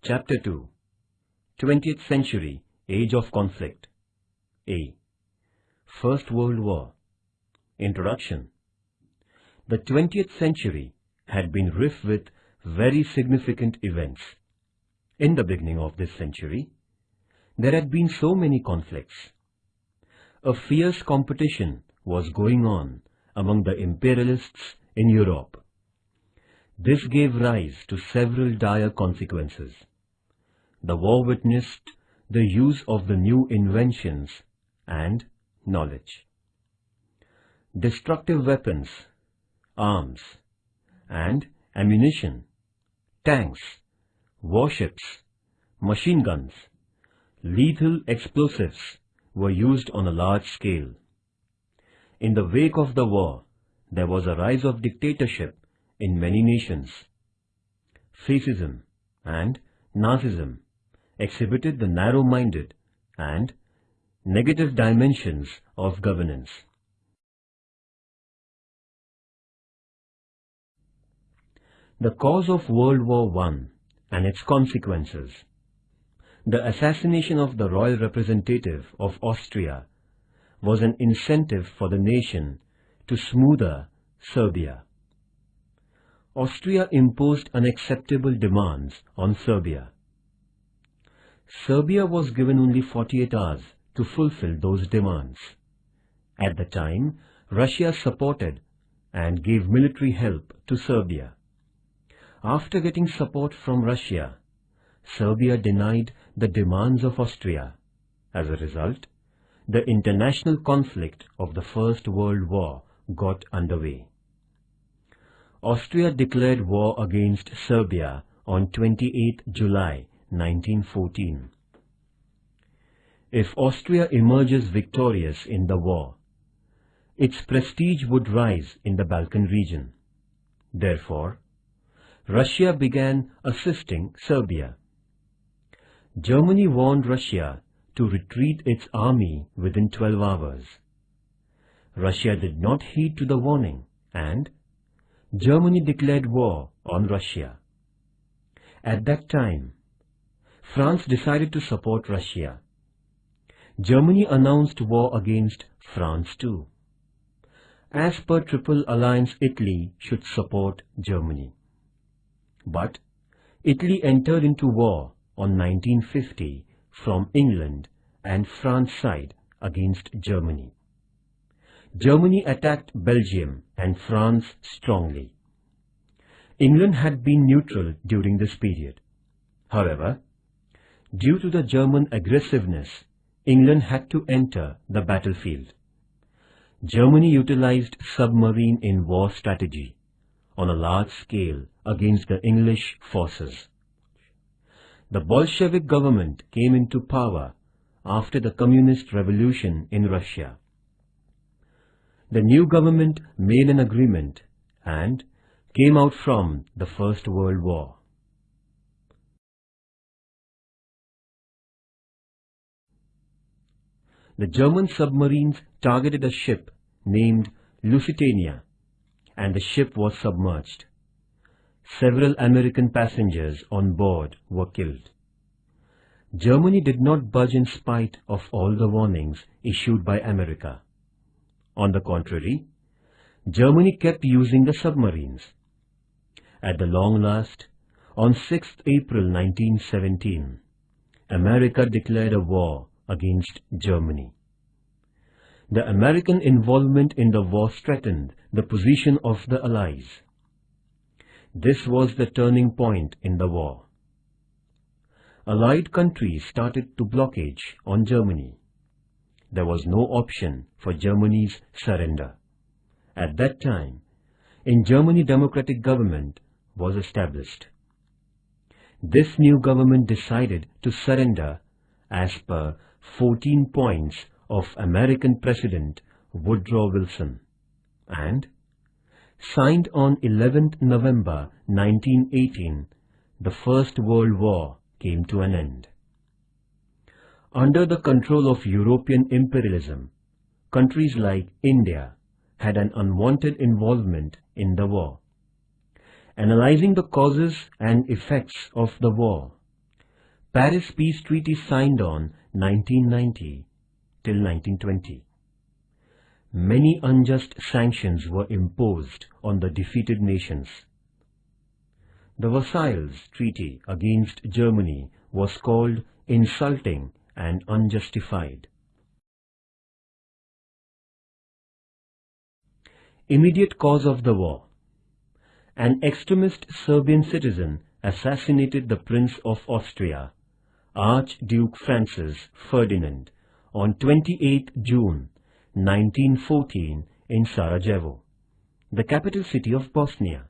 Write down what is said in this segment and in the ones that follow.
Chapter 2 20th Century Age of Conflict. A. First World War. Introduction. The 20th century had been rife with very significant events. In the beginning of this century, there had been so many conflicts. A fierce competition was going on among the imperialists in Europe. This gave rise to several dire consequences. The war witnessed the use of the new inventions and knowledge. Destructive weapons, arms, and ammunition, tanks, warships, machine guns, lethal explosives were used on a large scale. In the wake of the war, there was a rise of dictatorship in many nations. Fascism and Nazism exhibited the narrow-minded and negative dimensions of governance. The cause of World War I and its consequences. The assassination of the royal representative of Austria was an incentive for the nation to smoother Serbia. Austria imposed unacceptable demands on Serbia. Serbia was given only 48 hours to fulfill those demands. At the time, Russia supported and gave military help to Serbia. After getting support from Russia, Serbia denied the demands of Austria. As a result, the international conflict of the First World War got underway. Austria declared war against Serbia on 28 July 1914. If Austria emerges victorious in the war, its prestige would rise in the Balkan region. Therefore, Russia began assisting Serbia. Germany warned Russia to retreat its army within 12 hours. Russia did not heed to the warning, and Germany declared war on Russia. At that time, France decided to support Russia. Germany announced war against France too. As per Triple Alliance, Italy should support Germany. But Italy entered into war on 1950 from England and France side against Germany. Germany attacked Belgium and France strongly. England had been neutral during this period. However, due to the German aggressiveness, England had to enter the battlefield. Germany utilized submarine in war strategy on a large scale against the English forces. The Bolshevik government came into power after the communist revolution in Russia. The new government made an agreement and came out from the First World War. The German submarines targeted a ship named Lusitania, and the ship was submerged. Several American passengers on board were killed. Germany did not budge in spite of all the warnings issued by America. On the contrary, Germany kept using the submarines. At the long last, on 6th April 1917, America declared a war against Germany. The American involvement in the war strengthened the position of the Allies. This was the turning point in the war. Allied countries started to blockade on Germany. There was no option for Germany's surrender. At that time, in Germany, democratic government was established. This new government decided to surrender as per 14 points of American President Woodrow Wilson, and signed on 11th November 1918, the First World War came to an end. Under the control of European imperialism, countries like India had an unwanted involvement in the war. Analyzing the causes and effects of the war, Paris Peace Treaty signed on 1990 till 1920. Many unjust sanctions were imposed on the defeated nations. The Versailles Treaty against Germany was called insulting and unjustified. Immediate cause of the war. An extremist Serbian citizen assassinated the Prince of Austria, Archduke Francis Ferdinand, on 28 June 1914 in Sarajevo, the capital city of Bosnia.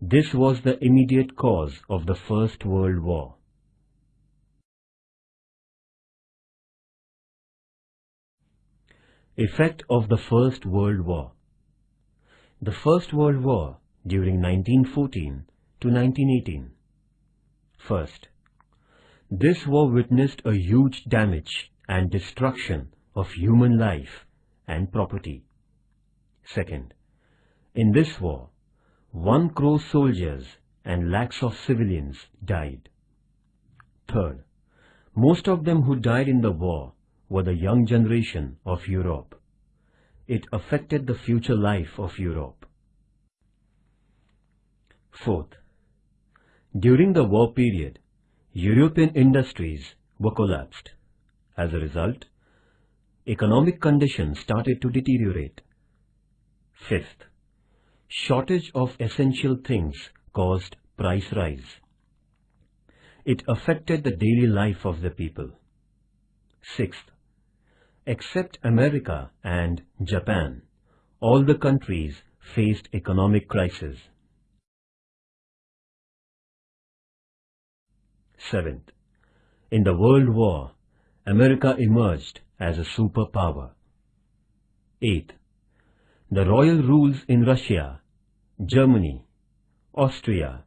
This was the immediate cause of the First World War. Effect of the First World War. The First World War during 1914 to 1918. First, this war witnessed a huge damage and destruction of human life and property. Second, in this war, 1 crore soldiers and lakhs of civilians died. Third, most of them who died in the war were the young generation of Europe. It affected the future life of Europe. Fourth, during the war period, European industries were collapsed. As a result, economic conditions started to deteriorate. Fifth, shortage of essential things caused price rise. It affected the daily life of the people. Sixth, except America and Japan, all the countries faced economic crisis. Seventh, in the World War, America emerged as a superpower. Eighth, the royal rules in Russia, Germany, Austria,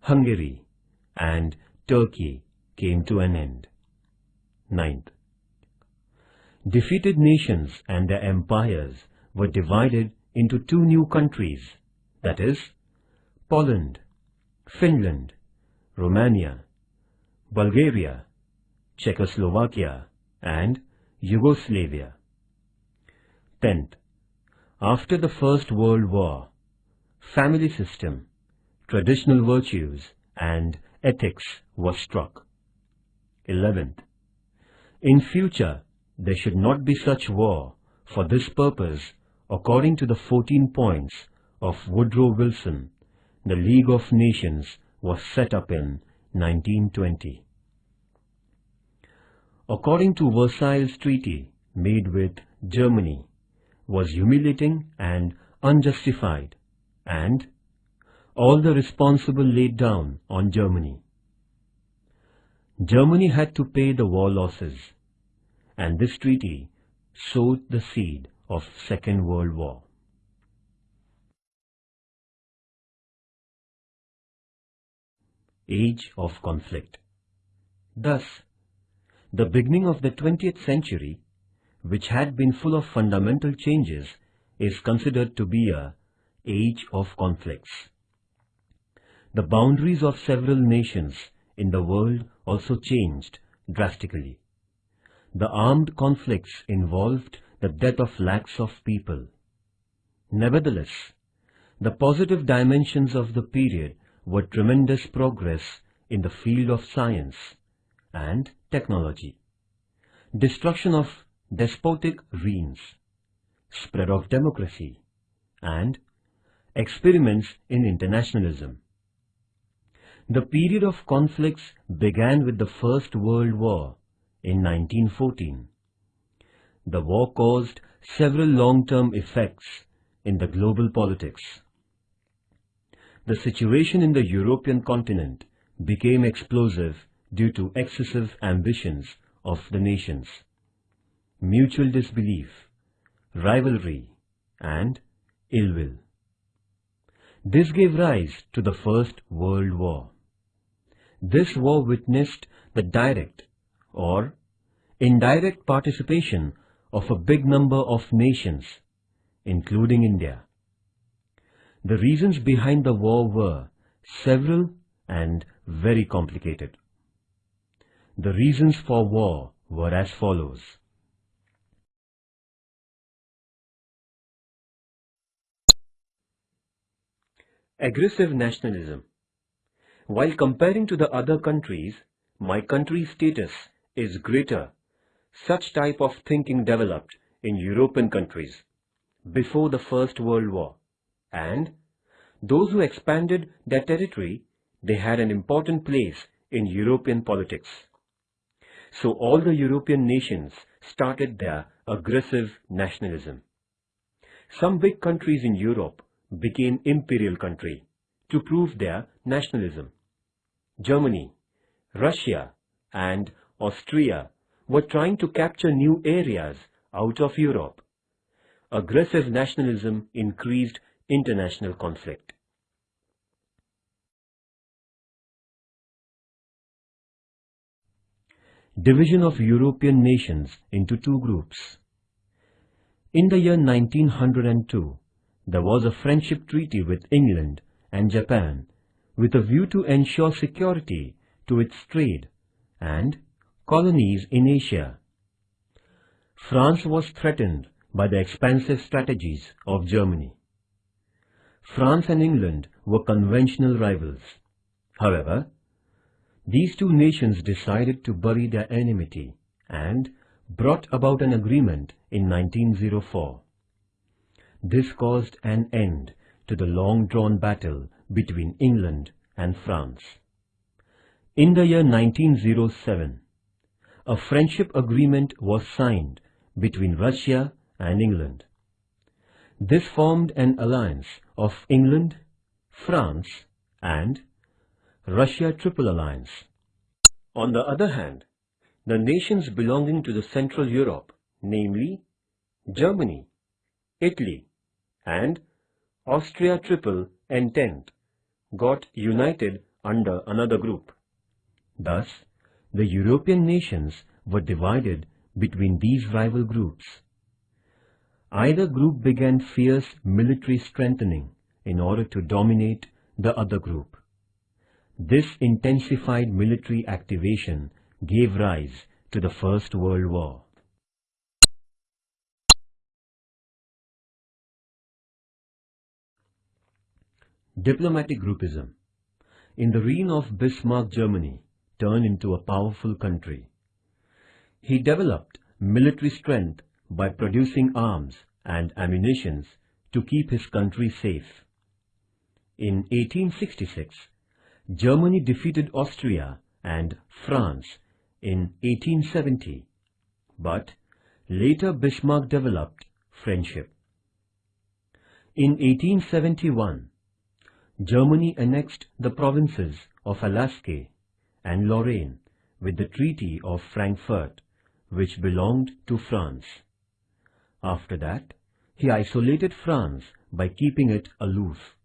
Hungary, and Turkey came to an end. Ninth, defeated nations and their empires were divided into 2 new countries, that is, Poland, Finland, Romania, Bulgaria, Czechoslovakia, and Yugoslavia. 10th, after the First World War, family system, traditional virtues, and ethics were struck. 11th, in future, there should not be such war. For this purpose, according to the 14 points of Woodrow Wilson, the League of Nations was set up in 1920. According to Versailles Treaty made with Germany, was humiliating and unjustified, and all the responsible laid down on Germany. Germany had to pay the war losses, and this treaty sowed the seed of Second World War. Age of conflict. Thus, the beginning of the 20th century, which had been full of fundamental changes, is considered to be a age of conflicts. The boundaries of several nations in the world also changed drastically. The armed conflicts involved the death of lakhs of people. Nevertheless, the positive dimensions of the period were tremendous progress in the field of science and technology, destruction of despotic reigns, spread of democracy, and experiments in internationalism. The period of conflicts began with the First World War in 1914. The war caused several long-term effects in the global politics. The situation in the European continent became explosive due to excessive ambitions of the nations, mutual disbelief, rivalry, and ill will. This gave rise to the First World War. This war witnessed the direct or indirect participation of a big number of nations, including India. The reasons behind the war were several and very complicated. The reasons for war were as follows. Aggressive nationalism. While comparing to the other countries, my country's status is greater. Such type of thinking developed in European countries before the First World War, and those who expanded their territory, they had an important place in European politics. So all the European nations started their aggressive nationalism. Some big countries in Europe became imperial country to prove their nationalism. Germany, Russia, and Austria were trying to capture new areas out of Europe. Aggressive nationalism increased international conflict. Division of European nations into two groups. In the year 1902, there was a friendship treaty with England and Japan with a view to ensure security to its trade and colonies in Asia. France was threatened by the expansive strategies of Germany. France and England were conventional rivals. However, these two nations decided to bury their enmity and brought about an agreement in 1904. This caused an end to the long-drawn battle between England and France. In the year 1907, a friendship agreement was signed between Russia and England. This formed an alliance of England, France, and Russia Triple Alliance. On the other hand, the nations belonging to the Central Europe, namely Germany, Italy, and Austria Triple Entente, got united under another group. Thus, the European nations were divided between these rival groups. Either group began fierce military strengthening in order to dominate the other group. This intensified military activation gave rise to the First World War. Diplomatic groupism. In the reign of Bismarck, Germany turned into a powerful country. He developed military strength by producing arms and ammunition to keep his country safe. In 1866, Germany defeated Austria and France in 1870, but later Bismarck developed friendship. In 1871, Germany annexed the provinces of Alaska and Lorraine with the Treaty of Frankfurt, which belonged to France. After that, he isolated France by keeping it aloof.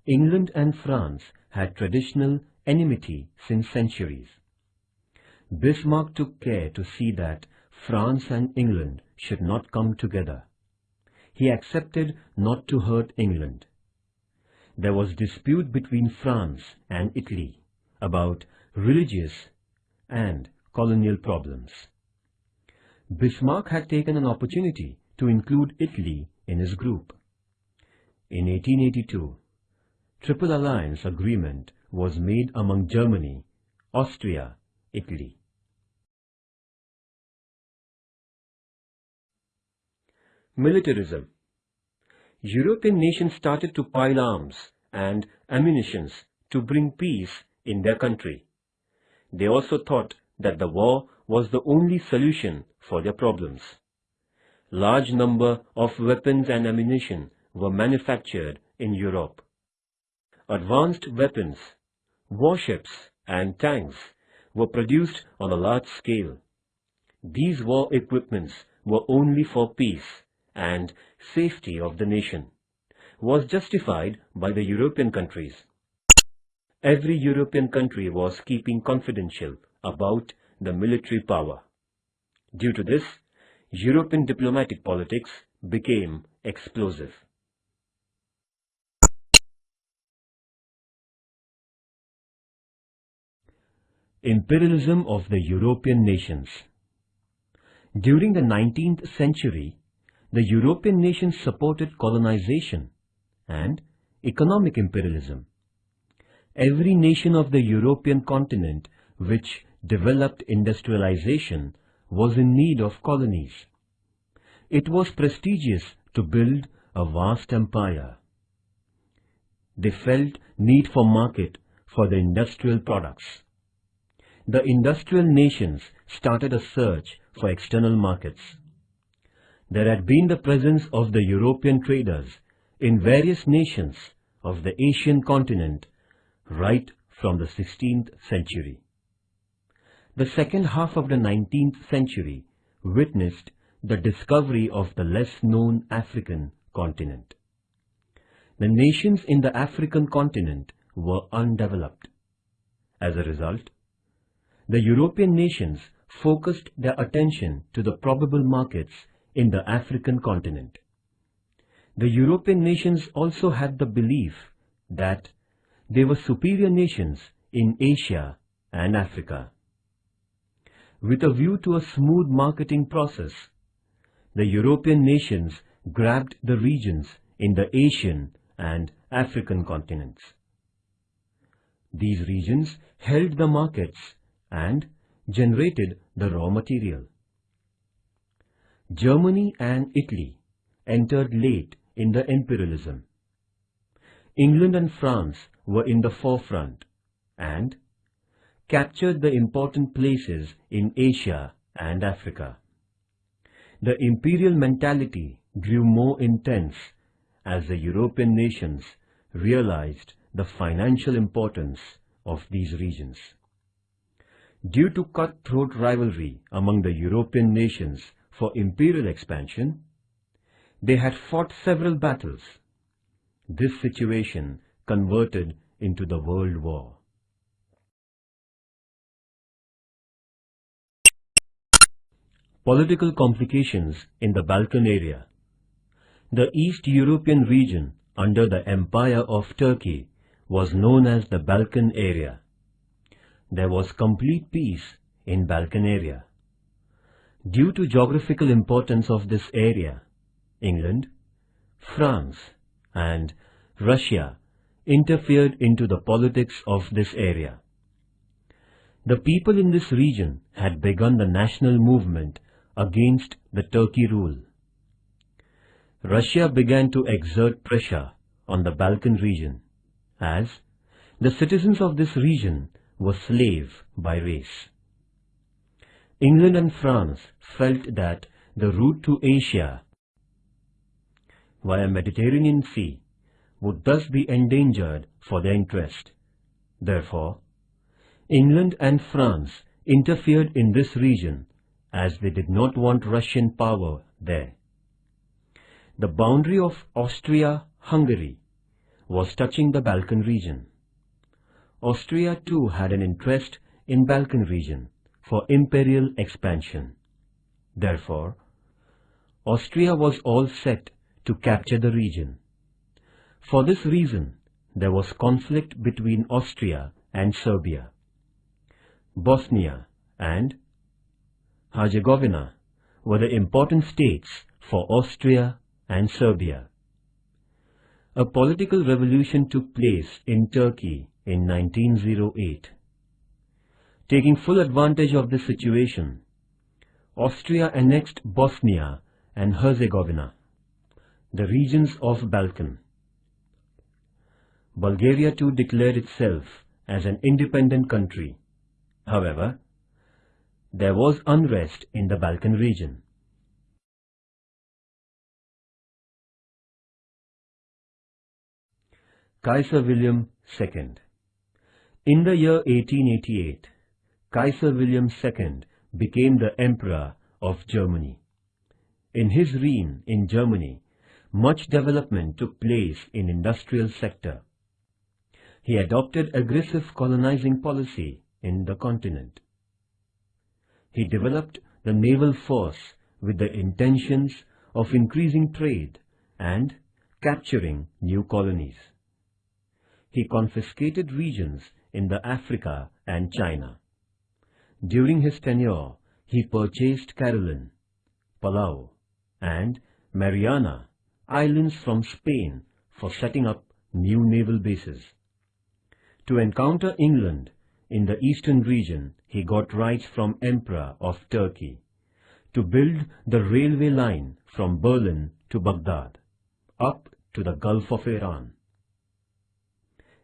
England and France had traditional enmity since centuries. Bismarck took care to see that France and England should not come together. He accepted not to hurt England. There was dispute between France and Italy about religious and colonial problems. Bismarck had taken an opportunity to include Italy in his group. In 1882, Triple Alliance Agreement was made among Germany, Austria, Italy. Militarism. European nations started to pile arms and ammunition to bring peace in their country. They also thought that the war was the only solution for their problems. Large number of weapons and ammunition were manufactured in Europe. Advanced weapons, warships and tanks were produced on a large scale. These war equipments were only for peace and safety of the nation, was justified by the European countries. Every European country was keeping confidential about the military power. Due to this, European diplomatic politics became explosive. Imperialism of the European nations. During the 19th century, the European nations supported colonization and economic imperialism. Every nation of the European continent which developed industrialization was in need of colonies. It was prestigious to build a vast empire. They felt need for market for the industrial products. The industrial nations started a search for external markets. There had been the presence of the European traders in various nations of the Asian continent right from the 16th century. The second half of the 19th century witnessed the discovery of the less-known African continent. The nations in the African continent were undeveloped. As a result, the European nations focused their attention to the probable markets in the African continent. The European nations also had the belief that they were superior nations in Asia and Africa. With a view to a smooth marketing process, the European nations grabbed the regions in the Asian and African continents. These regions held the markets and generated the raw material. Germany and Italy entered late in the imperialism. England and France were in the forefront and captured the important places in Asia and Africa. The imperial mentality grew more intense as the European nations realized the financial importance of these regions. Due to cutthroat rivalry among the European nations for imperial expansion, they had fought several battles. This situation converted into the World War. Political complications in the Balkan area. The East European region under the Empire of Turkey was known as the Balkan area. There was complete peace in Balkan area. Due to geographical importance of this area, England, France, and Russia interfered into the politics of this area. The people in this region had begun the national movement against the Turkey rule. Russia began to exert pressure on the Balkan region, as the citizens of this region were slave by race. England and France felt that the route to Asia via Mediterranean Sea would thus be endangered for their interest. Therefore, England and France interfered in this region as they did not want Russian power there. The boundary of Austria-Hungary was touching the Balkan region. Austria too had an interest in Balkan region for imperial expansion. Therefore, Austria was all set to capture the region. For this reason, there was conflict between Austria and Serbia. Bosnia and Herzegovina were the important states for Austria and Serbia. A political revolution took place in Turkey in 1908. Taking full advantage of this situation, Austria annexed Bosnia and Herzegovina, the regions of Balkan. Bulgaria too declared itself as an independent country. However, there was unrest in the Balkan region. Kaiser William II. In the year 1888, Kaiser William II became the Emperor of Germany. In his reign in Germany, much development took place in industrial sector. He adopted aggressive colonizing policy in the continent. He developed the naval force with the intentions of increasing trade and capturing new colonies. He confiscated regions in the Africa and China. During his tenure, he purchased Caroline, Palau, and Mariana Islands from Spain for setting up new naval bases. To encounter England in the eastern region, he got rights from Emperor of Turkey to build the railway line from Berlin to Baghdad, up to the Gulf of Iran.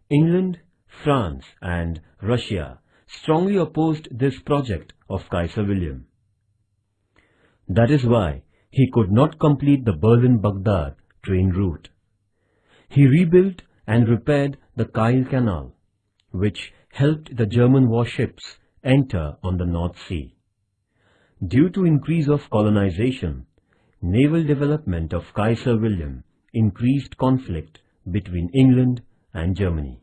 England, France, and Russia strongly opposed this project of Kaiser William. That is why he could not complete the Berlin-Baghdad train route. He rebuilt and repaired the Kiel Canal, which helped the German warships enter on the North Sea. Due to increase of colonization, naval development of Kaiser William increased conflict between England and Germany.